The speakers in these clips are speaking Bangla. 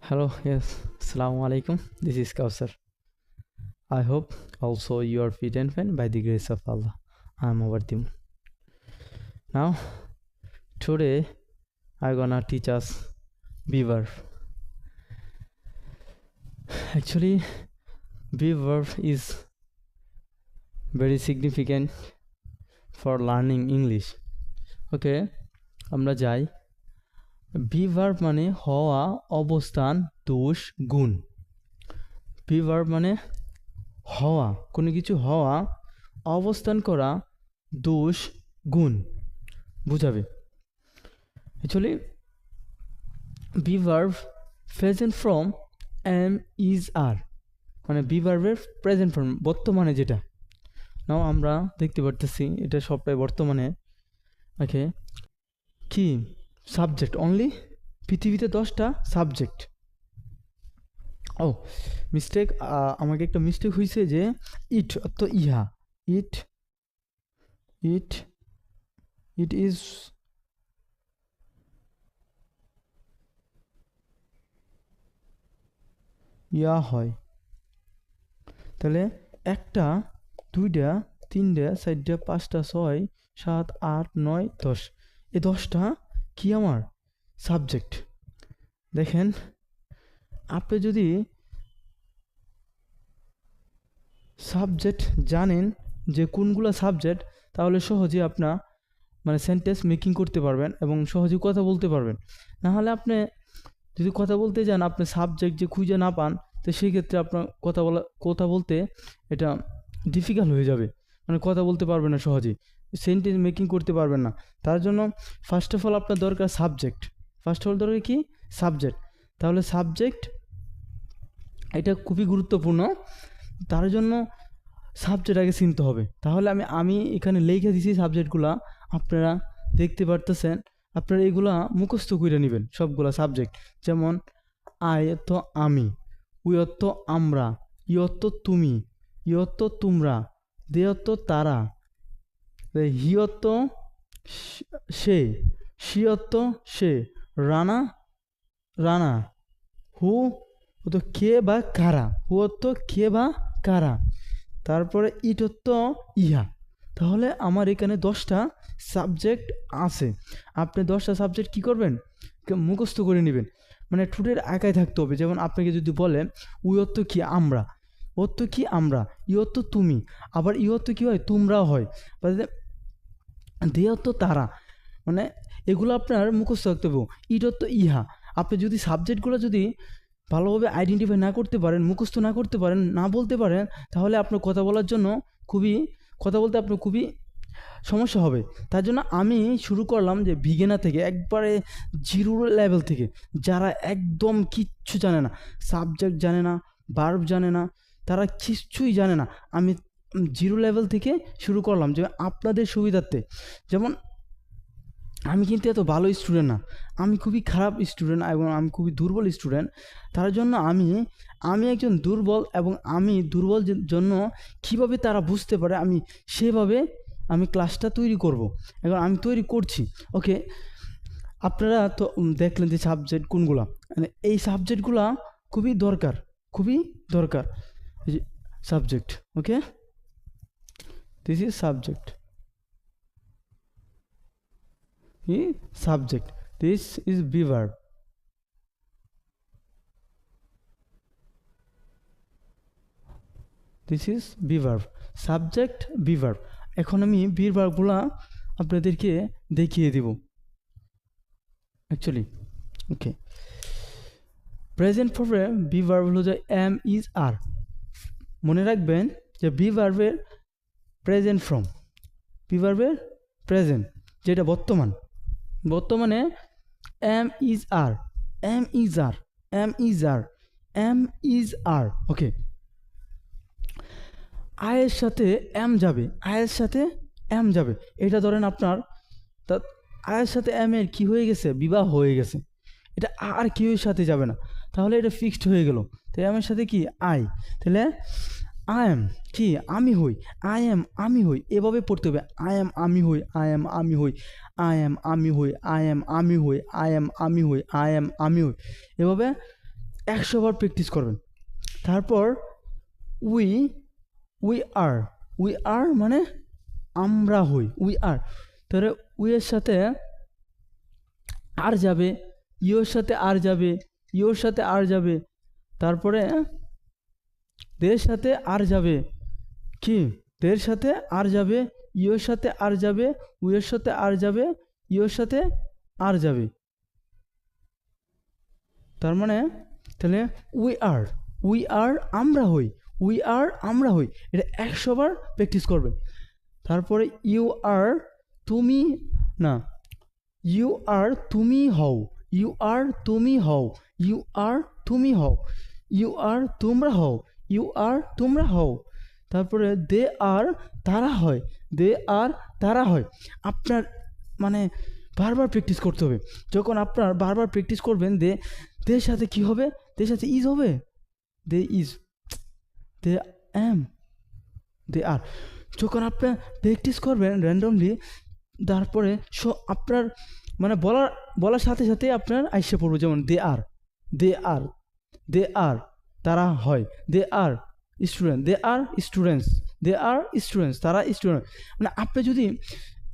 Hello, yes, Assalamu alaikum. This is Kausar. I hope also you are fit and fine by the grace of Allah. I am Avartim. Now, today I'm gonna teach us be verb. Actually, be verb is very significant for learning English. Okay, আমরা যাই বি ভার্ব মানে হওয়া, অবস্থান, দোষ, গুণ। বি ভার্ব মানে হওয়া, কোনো কিছু হওয়া, অবস্থান করা, দোষ, গুণ বুঝাবে। Actually be verb present form am is are, মানে বি ভার্বের প্রেজেন্ট ফর্ম বর্তমানে যেটা। নাও আমরা দেখতে পারতেছি এটা সবটাই বর্তমানে। ওকে, কি সাবজেক্ট অনলি, পৃথিবীতে 10টা সাবজেক্ট। ও মিস্টেক, আমাকে একটা মিস্টেক হয়েছে যে ইট অর্থ ইহা, ইট ইট ইট ইজ ইয়া হয়, তাহলে 1টা 2টা 3টা 4টা 5টা 6 7 8 9 10, এই 10টা কি আমার সাবজেক্ট। দেখেন, আপনি যদি সাবজেক্ট জানেন যে কোনগুলো সাবজেক্ট, তাহলে সহজে আপনার মানে সেন্টেন্স মেকিং করতে পারবেন এবং সহজে কথা বলতে পারবেন। না হলে আপনি যদি কথা বলতে যান, আপনি সাবজেক্ট যে খুঁজে না পান, তো সেই ক্ষেত্রে আপনার কথা বলতে এটা ডিফিকাল্ট হয়ে যাবে, মানে কথা বলতে পারবেন না সহজেই, সেন্টেন্স মেকিং করতে পারবেন না। তার জন্য ফার্স্ট অফ অল আপনার দরকার সাবজেক্ট। ফার্স্ট অফ অল দরকার কি সাবজেক্ট। তাহলে সাবজেক্ট এটা খুবই গুরুত্বপূর্ণ, তার জন্য সাবজেক্ট আগে চিনতে হবে। তাহলে আমি এখানে লিখে দিছি সাবজেক্টগুলা, আপনারা দেখতে পারতেছেন। আপনারা এগুলা মুখস্থ করে নেবেন সবগুলা সাবজেক্ট। যেমন আই অর্থ আমি, উই অর্থ আমরা, ই অর্থ তুমি, ই অর্থ তোমরা, দে অর্থ তারা, হি অর্থ সে, সি অর্থ সে, রানা রানা, হু অর্থ কে বা কারা, হু অর্থ কে বা কারা, তারপরে ইট অর্থ ইহা। তাহলে আমার এখানে 10টা সাবজেক্ট আছে। আপনি 10টা সাবজেক্ট কী করবেন, মুখস্থ করে নেবেন, মানে ঠোঁটের আঁকায় থাকতে হবে। যেমন আপনাকে যদি বলে উই অর্থ কি আমরা, অর্থ কি আমরা, ই অর্থ তুমি, আবার ই অর্থ কী হয় তোমরাও হয়, দে অর্থ তারা, মানে এগুলো আপনার মুখস্থ রাখতে হবে। ইট অর্থ ইহা। আপনি যদি সাবজেক্টগুলো যদি ভালোভাবে আইডেন্টিফাই না করতে পারেন, মুখস্থ না করতে পারেন, না বলতে পারেন, তাহলে আপনার কথা বলার জন্য কথা বলতে আপনার খুবই সমস্যা হবে। তার জন্য আমি শুরু করলাম যে বিগিনার থেকে, একবারে জিরো লেভেল থেকে, যারা একদম কিচ্ছু জানে না, সাবজেক্ট জানে না, ভার্ব জানে না, তারা কিচ্ছুই জানে না, আমি জিরো লেভেল থেকে শুরু করলাম যে আপনাদের সুবিধার্থে। যেমন আমি কিন্তু এত ভালো স্টুডেন্ট না, আমি খুবই খারাপ স্টুডেন্ট এবং আমি খুবই দুর্বল স্টুডেন্ট। তার জন্য আমি একজন দুর্বল, এবং আমি দুর্বল জন্য কিভাবে তারা বুঝতে পারে আমি সেভাবে আমি ক্লাসটা তৈরি করব। এখন আমি তৈরি করছি। ওকে, আপনারা তো দেখলেন যে সাবজেক্ট কোনগুলো, মানে এই সাবজেক্টগুলো খুবই দরকার subject. Okay, this is subject, subject. This is be verb. This is be verb. Subject be verb. এখন আমি be verb-গুলো আপনাদেরকে দেখিয়ে দেব অ্যাকচুয়ালি। ওকে, প্রেজেন্ট ফর্মে be verb হলো যে am is are। মনে রাখবেন যে be verb-এর প্রেজেন্ট ফর্ম, be verb-এর প্রেজেন্ট যেটা বর্তমানে am is are, am is are, am is are, am is are. Okay, আয়ের সাথে এম যাবে, আয়ের সাথে এম যাবে। এটা ধরেন আপনার তা আয়ের সাথে এম এর কী হয়ে গেছে, বিবাহ হয়ে গেছে, এটা আর কেউর সাথে যাবে না, তাহলে এটা ফিক্সড হয়ে গেল। তো এমের সাথে কি আই, তাহলে আই এম কি আমি হই, আই এম আমি হই, এভাবে পড়তে হবে। আই এম আমি হই, আই এম আমি হই, আই এম আমি হই, আই এম আমি হই, আই এম আমি হই, আই এম আমি হই, এভাবে 100 বার প্র্যাকটিস করবেন। তারপর উই আর মানে আমরা হই, উই আর। তাহলে উই এর সাথে আর যাবে, ইউর সাথে আর যাবে, ইউর সাথে আর যাবে, তারপরে দের সাথে আর যাবে, কি দের সাথে আর যাবে, ইউর সাথে আর যাবে, উইয়ের সাথে আর যাবে, ইউর সাথে আর যাবে। তার মানে তাহলে উই আর আমরা হই, উই আর আমরা হই, এটা 100 বার প্র্যাকটিস করবেন। তারপরে ইউ আর তুমি না, ইউ আর তুমি হও, ইউ আর তুমি হও, ইউ আর তুমি হও, ইউ আর তোমরা হও, ইউ আর তোমরা হও। তারপরে দে আর তারা হয়, দে আর তারা হয়। আপনার মানে বারবার প্র্যাকটিস করতে হবে। যখন আপনার বারবার প্র্যাকটিস করবেন, দের সাথে কি হবে, দের সাথে ইজ হবে, দে ইজ, দে অ্যাম, দে আর। যখন আপনার প্র্যাকটিস করবেন র্যান্ডমলি, তারপরে আপনার মানে বলার সাথে সাথে আপনার আইসে পড়বে। যেমন দে আর, দে আর, দে আর তারা হয়, দে আর স্টুডেন্ট, দে আর স্টুডেন্টস, দে আর স্টুডেন্টস, তারা স্টুডেন্ট। মানে আপনি যদি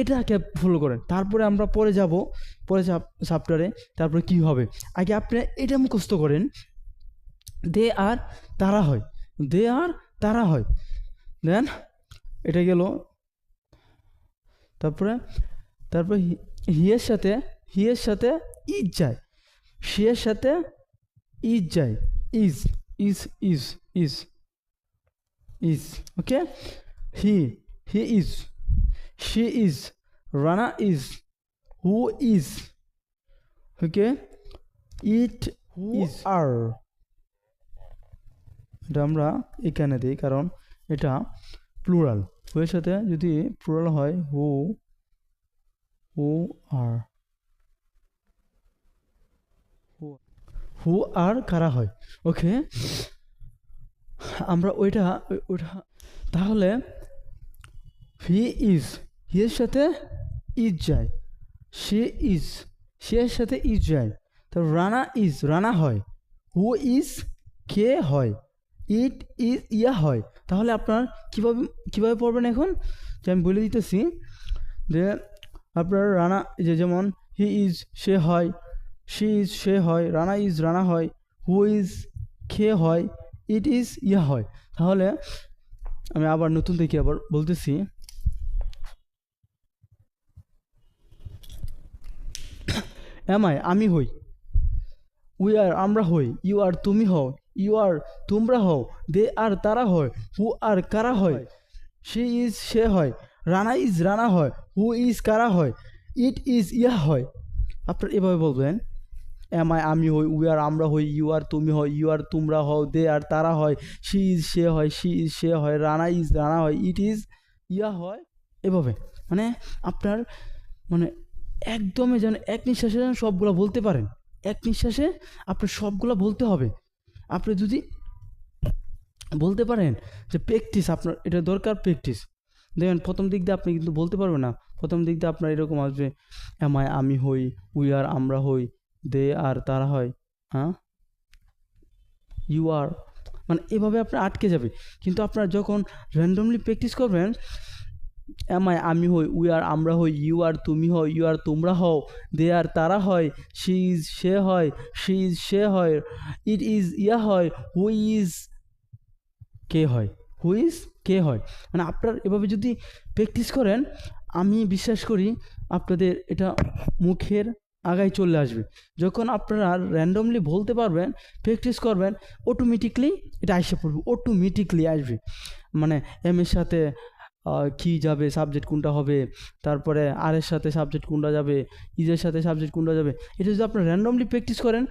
এটাকে ফলো করেন, তারপরে আমরা পরে যাব, পরে চ্যাপ্টারে তারপরে কি হবে। আগে আপনি এটা মুখস্থ করেন, দে আর তারা হয়, দে আর তারা হয়। দেন এটা গেল। তারপরে হিয়ের সাথে ইজ যায়, শিয়ের সাথে ইজ যায়, is is is is is okay. He is, she is, Rana is, who is, okay, it is are। এটা আমরা এখানে দিই কারণ এটা প্লুরাল, হু এর সাথে যদি প্লুরাল হয় হু আর, হু আর কারা হয়, ওকে। আমরা ওইটা তাহলে হি ইজ, হিয়ের সাথে ইজ যায়, সে ইজ, সে এর সাথে ইজ যায়। তো রানা ইজ, রানা হয়, হু ইজ কে হয়, ইট ইজ ইয়া হয়। তাহলে আপনার কীভাবে পড়বেন এখন, যে আমি বলে দিতেছি যে আপনার রানা যেমন হি ইজ সে হয়, শি ইজ সে হয়, রানা ইজ রানা হয়, হু ইজ কে হয়, ইট ইজ ইয়া হয়। তাহলে আমি আবার নতুন থেকে আবার বলতেছি, আমি হই, উই আর আমরা হই, ইউ আর তুমি হও, ইউ আর তোমরা হও, দে আর তারা হয়, হু আর কারা হয়, শি ইজ সে হয়, রানা ইজ রানা হয়, হু ইজ কারা হয়, ইট ইজ ইয়া হয়। আপনার এভাবে বলবেন, আমি হই, উই আর আমরা হই, ইউ আর তুমি হও, ইউ আর তোমরা হও, দে আর তারা হয়, শি ইজ সে হয়, শি ইজ সে হয়, রানা ইজ রানা হয়, ইট ইজ ইয়া হয়। এভাবে মানে আপনার মানে একদমই যেন এক নিঃশ্বাসে যেন সবগুলো বলতে পারেন, এক নিঃশ্বাসে আপনার সবগুলো বলতে হবে। আপনি যদি বলতে পারেন যে প্র্যাকটিস, আপনার এটা দরকার প্র্যাকটিস। দেখবেন প্রথম দিক দিয়ে আপনি কিন্তু বলতে পারবেন না, প্রথম দিক দিয়ে আপনার এরকম আসবে, আমি হই, উই আর আমরা হই, দে আর তারা হয়, হ্যাঁ ইউ আর, মানে এভাবে আপনার আটকে যাবে। কিন্তু আপনার যখন র্যান্ডমলি প্র্যাকটিস করবেন, আমি হই, উই আর আমরা হই, ইউ আর তুমি হও, ইউ আর তোমরা হও, দে আর তারা হয়, শি ইজ সে হয়, শি ইজ সে হয়, ইট ইজ ইয়া হয়, হু ইজ কে হয়, হু ইজ কে হয়। মানে আপনার এভাবে যদি প্র্যাকটিস করেন, আমি বিশ্বাস করি আপনাদের এটা মুখের আগায় চলে আসবে। যখন আপনারা র্যান্ডমলি বলতে পারবেন, প্র্যাকটিস করবেন, অটোমেটিকলি এটা এসে পড়বে, অটোমেটিকলি আসবে। মানে এম এর সাথে কি যাবে, সাবজেক্ট কোনটা হবে, তারপরে আর এর সাথে সাবজেক্ট কোনটা যাবে, ইজের সাথে সাবজেক্ট কোনটা যাবে, এটা যদি আপনারা র্যান্ডমলি প্র্যাকটিস করেন,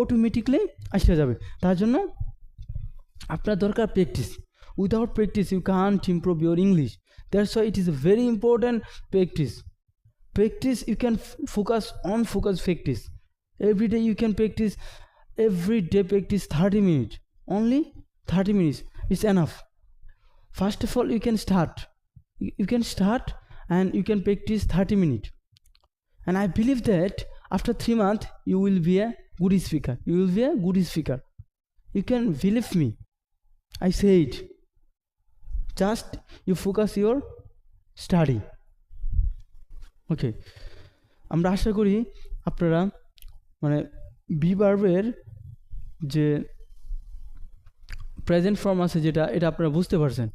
অটোমেটিকলি আসে যাবে। তার জন্য আপনার দরকার practice. Without practice you can't improve your English. That's why it is a very important practice. You can focus practice. Every day you can practice, every day practice 30 minutes, only 30 minutes is enough. First of all, you can start and you can practice 30 minutes, and I believe that after 3 months you will be a good speaker. You can believe me. I say it. Just you focus your study. ওকে, আমরা আশা করি আপনারা মানে বি ভার্বের যে প্রেজেন্ট ফর্ম আছে যেটা, এটা আপনারা বুঝতে পারছেন।